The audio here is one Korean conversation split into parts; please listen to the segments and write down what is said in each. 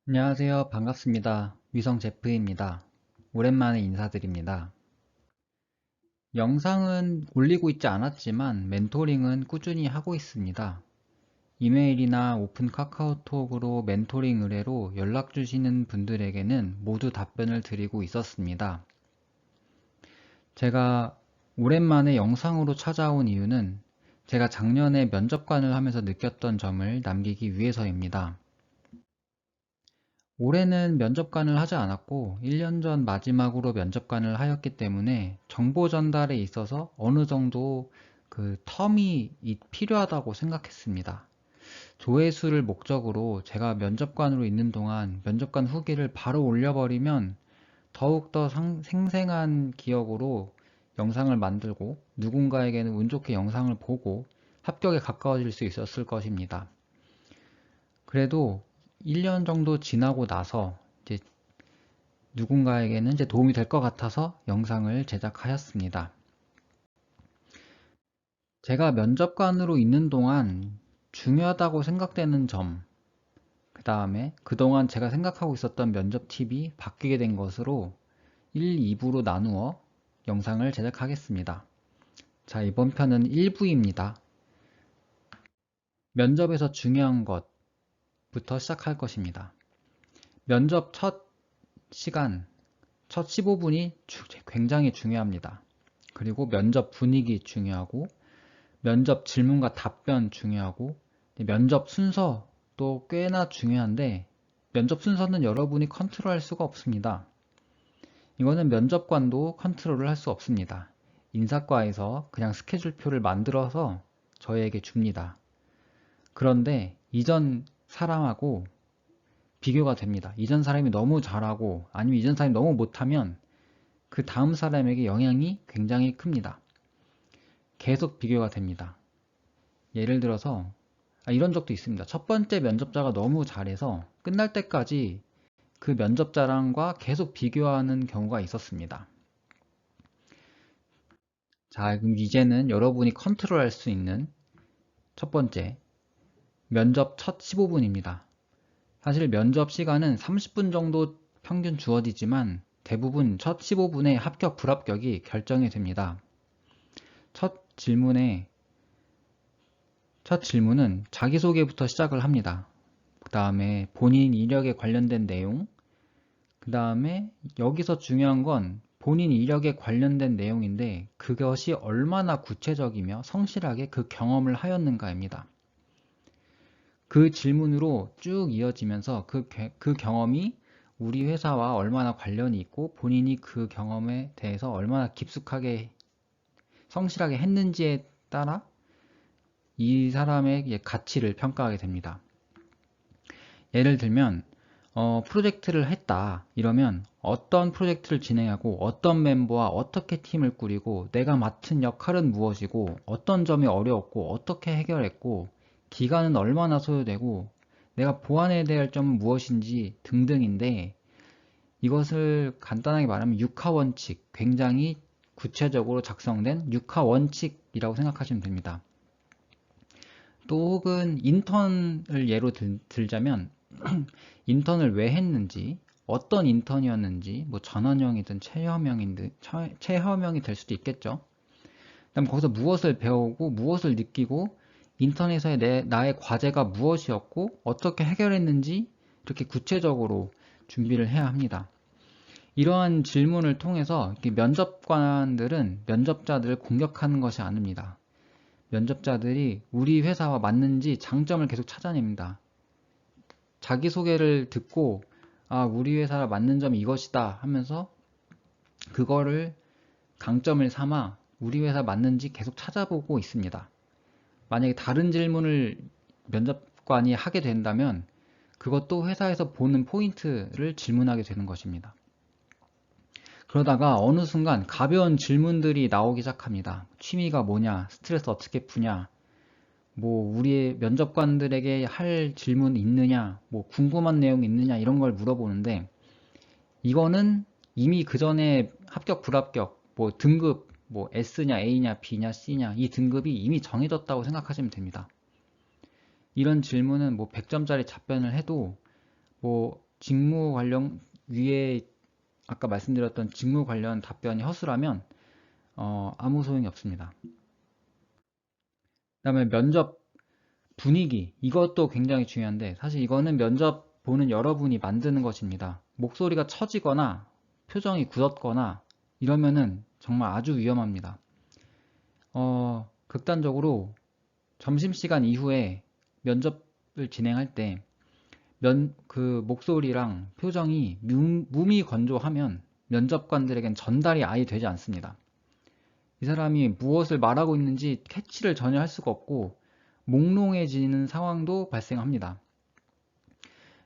안녕하세요. 반갑습니다. 위성 제프입니다. 오랜만에 인사드립니다. 영상은 올리고 있지 않았지만 멘토링은 꾸준히 하고 있습니다. 이메일이나 오픈 카카오톡으로 멘토링 의뢰로 연락 주시는 분들에게는 모두 답변을 드리고 있었습니다. 제가 오랜만에 영상으로 찾아온 이유는 제가 작년에 면접관을 하면서 느꼈던 점을 남기기 위해서입니다. 올해는 면접관을 하지 않았고 1년 전 마지막으로 면접관을 하였기 때문에 정보 전달에 있어서 어느 정도 그 텀이 필요하다고 생각했습니다. 조회수를 목적으로 제가 면접관으로 있는 동안 면접관 후기를 바로 올려버리면 더욱더 생생한 기억으로 영상을 만들고 누군가에게는 운 좋게 영상을 보고 합격에 가까워질 수 있었을 것입니다. 그래도 1년 정도 지나고 나서 이제 누군가에게는 이제 도움이 될 것 같아서 영상을 제작하였습니다. 제가 면접관으로 있는 동안 중요하다고 생각되는 점, 그 다음에 그동안 제가 생각하고 있었던 면접 팁이 바뀌게 된 것으로 1, 2부로 나누어 영상을 제작하겠습니다. 자, 이번 편은 1부입니다. 면접에서 중요한 것부터 시작할 것입니다. 면접 첫 시간, 첫 15분이 굉장히 중요합니다. 그리고 면접 분위기 중요하고 면접 질문과 답변 중요하고 면접 순서도 꽤나 중요한데 면접 순서는 여러분이 컨트롤할 수가 없습니다. 이거는 면접관도 컨트롤을 할 수 없습니다. 인사과에서 그냥 스케줄표를 만들어서 저희에게 줍니다. 그런데 이전 사람하고 비교가 됩니다. 이전 사람이 너무 잘하고 아니면 이전 사람이 너무 못하면 그 다음 사람에게 영향이 굉장히 큽니다. 계속 비교가 됩니다. 예를 들어서 이런 적도 있습니다. 첫 번째 면접자가 너무 잘해서 끝날 때까지 그 면접자랑과 계속 비교하는 경우가 있었습니다. 자, 그럼 이제는 여러분이 컨트롤할 수 있는 첫 번째, 면접 첫 15분입니다. 사실 면접 시간은 30분 정도 평균 주어지지만 대부분 첫 15분에 합격, 불합격이 결정이 됩니다. 첫 질문은 자기소개부터 시작을 합니다. 그 다음에 본인 이력에 관련된 내용, 그 다음에 여기서 중요한 건 본인 이력에 관련된 내용인데 그것이 얼마나 구체적이며 성실하게 그 경험을 하였는가입니다. 그 질문으로 쭉 이어지면서 그 경험이 우리 회사와 얼마나 관련이 있고 본인이 그 경험에 대해서 얼마나 깊숙하게 성실하게 했는지에 따라 이 사람의 가치를 평가하게 됩니다. 예를 들면 프로젝트를 했다 이러면 어떤 프로젝트를 진행하고 어떤 멤버와 어떻게 팀을 꾸리고 내가 맡은 역할은 무엇이고 어떤 점이 어려웠고 어떻게 해결했고 기간은 얼마나 소요되고 내가 보완해야 될 점은 무엇인지 등등인데 이것을 간단하게 말하면 육하원칙, 굉장히 구체적으로 작성된 육하원칙이라고 생각하시면 됩니다. 또 혹은 인턴을 예로 들자면 인턴을 왜 했는지, 어떤 인턴이었는지, 뭐 전원형이든 체험형이 될 수도 있겠죠. 그다음 거기서 무엇을 배우고 무엇을 느끼고 인턴에서의 나의 과제가 무엇이었고 어떻게 해결했는지 이렇게 구체적으로 준비를 해야 합니다. 이러한 질문을 통해서 면접관들은 면접자들을 공격하는 것이 아닙니다. 면접자들이 우리 회사와 맞는지 장점을 계속 찾아냅니다. 자기소개를 듣고 우리 회사와 맞는 점이 이것이다 하면서 그거를 강점을 삼아 우리 회사 맞는지 계속 찾아보고 있습니다. 만약에 다른 질문을 면접관이 하게 된다면 그것도 회사에서 보는 포인트를 질문하게 되는 것입니다. 그러다가 어느 순간 가벼운 질문들이 나오기 시작합니다. 취미가 뭐냐, 스트레스 어떻게 푸냐, 뭐 우리의 면접관들에게 할 질문 있느냐, 뭐 궁금한 내용 있느냐 이런 걸 물어보는데 이거는 이미 그 전에 합격, 불합격, 뭐 등급, 뭐 S냐, A냐, B냐, C냐 이 등급이 이미 정해졌다고 생각하시면 됩니다. 이런 질문은 뭐 100점짜리 답변을 해도 뭐 직무 관련 위에 아까 말씀드렸던 직무 관련 답변이 허술하면 아무 소용이 없습니다. 그다음에 면접 분위기, 이것도 굉장히 중요한데 사실 이거는 면접 보는 여러분이 만드는 것입니다. 목소리가 처지거나 표정이 굳었거나 이러면은 정말 아주 위험합니다. 극단적으로 점심시간 이후에 면접을 진행할 때 그 목소리랑 표정이 무미건조하면 면접관들에겐 전달이 아예 되지 않습니다. 이 사람이 무엇을 말하고 있는지 캐치를 전혀 할 수가 없고 몽롱해지는 상황도 발생합니다.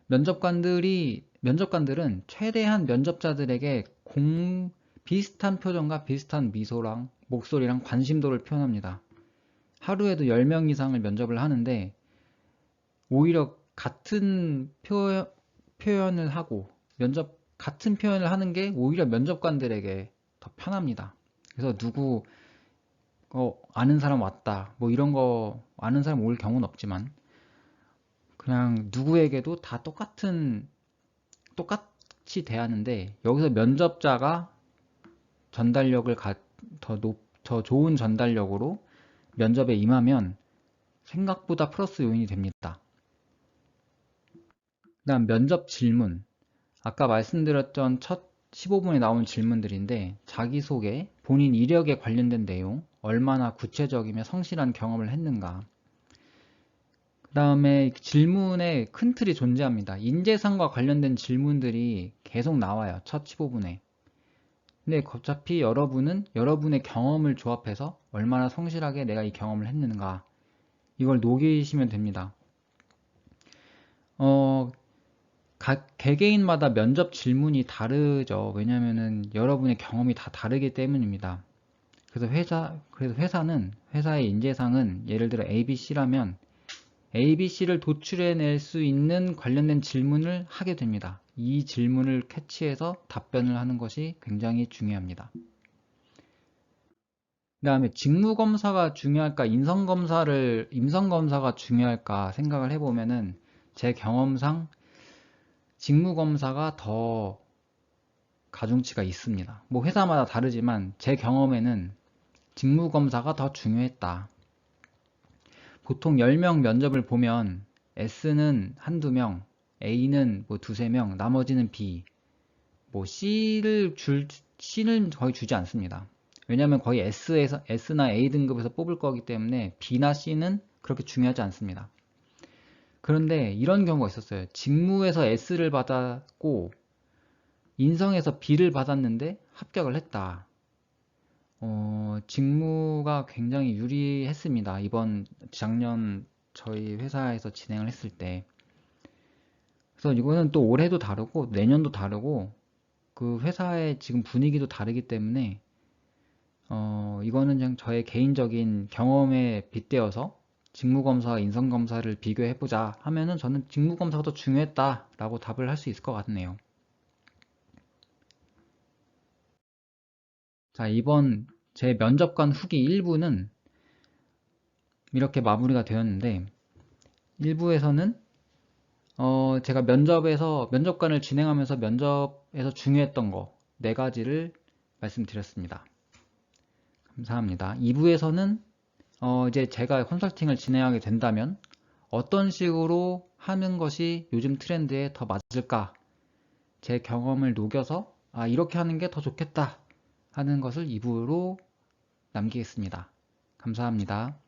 면접관들은 최대한 면접자들에게 비슷한 표정과 비슷한 미소랑 목소리랑 관심도를 표현합니다. 하루에도 10명 이상을 면접을 하는데 오히려 같은 표현을 하고 같은 표현을 하는 게 오히려 면접관들에게 더 편합니다. 그래서 누구 아는 사람 왔다 뭐 이런 거 아는 사람 올 경우는 없지만 그냥 누구에게도 다 똑같이 대하는데 여기서 면접자가 전달력을 더 좋은 전달력으로 면접에 임하면 생각보다 플러스 요인이 됩니다. 그다음 면접 질문, 아까 말씀드렸던 첫 15분에 나온 질문들인데 자기소개, 본인 이력에 관련된 내용, 얼마나 구체적이며 성실한 경험을 했는가. 그 다음에 질문에 큰 틀이 존재합니다. 인재상과 관련된 질문들이 계속 나와요. 첫 15분에. 근데 어차피 여러분은 여러분의 경험을 조합해서 얼마나 성실하게 내가 이 경험을 했는가 이걸 녹이시면 됩니다. 각 개개인마다 면접 질문이 다르죠. 왜냐면은 여러분의 경험이 다 다르기 때문입니다. 그래서 회사의 인재상은 예를 들어 ABC라면 ABC를 도출해낼 수 있는 관련된 질문을 하게 됩니다. 이 질문을 캐치해서 답변을 하는 것이 굉장히 중요합니다. 그 다음에 직무검사가 중요할까, 임성검사가 중요할까 생각을 해보면은 제 경험상 직무검사가 더 가중치가 있습니다. 뭐 회사마다 다르지만 제 경험에는 직무검사가 더 중요했다. 보통 10명 면접을 보면 S는 한두 명, A는 뭐 두세 명, 나머지는 B, 뭐 C는 거의 주지 않습니다. 왜냐하면 거의 S나 A 등급에서 뽑을 거기 때문에 B나 C는 그렇게 중요하지 않습니다. 그런데 이런 경우가 있었어요. 직무에서 S를 받았고 인성에서 B를 받았는데 합격을 했다. 직무가 굉장히 유리했습니다. 작년 저희 회사에서 진행을 했을 때. 그래서 이거는 또 올해도 다르고 내년도 다르고 그 회사의 지금 분위기도 다르기 때문에 이거는 그냥 저의 개인적인 경험에 빗대어서 직무검사와 인성검사를 비교해보자 하면은 저는 직무검사가 더 중요했다라고 답을 할 수 있을 것 같네요. 자, 이번 제 면접관 후기 1부는 이렇게 마무리가 되었는데 1부에서는 제가 면접관을 진행하면서 면접에서 중요했던 거 4가지를 말씀드렸습니다. 감사합니다. 2부에서는 이제 제가 컨설팅을 진행하게 된다면 어떤 식으로 하는 것이 요즘 트렌드에 더 맞을까? 제 경험을 녹여서 이렇게 하는 게 더 좋겠다 하는 것을 2부로 남기겠습니다. 감사합니다.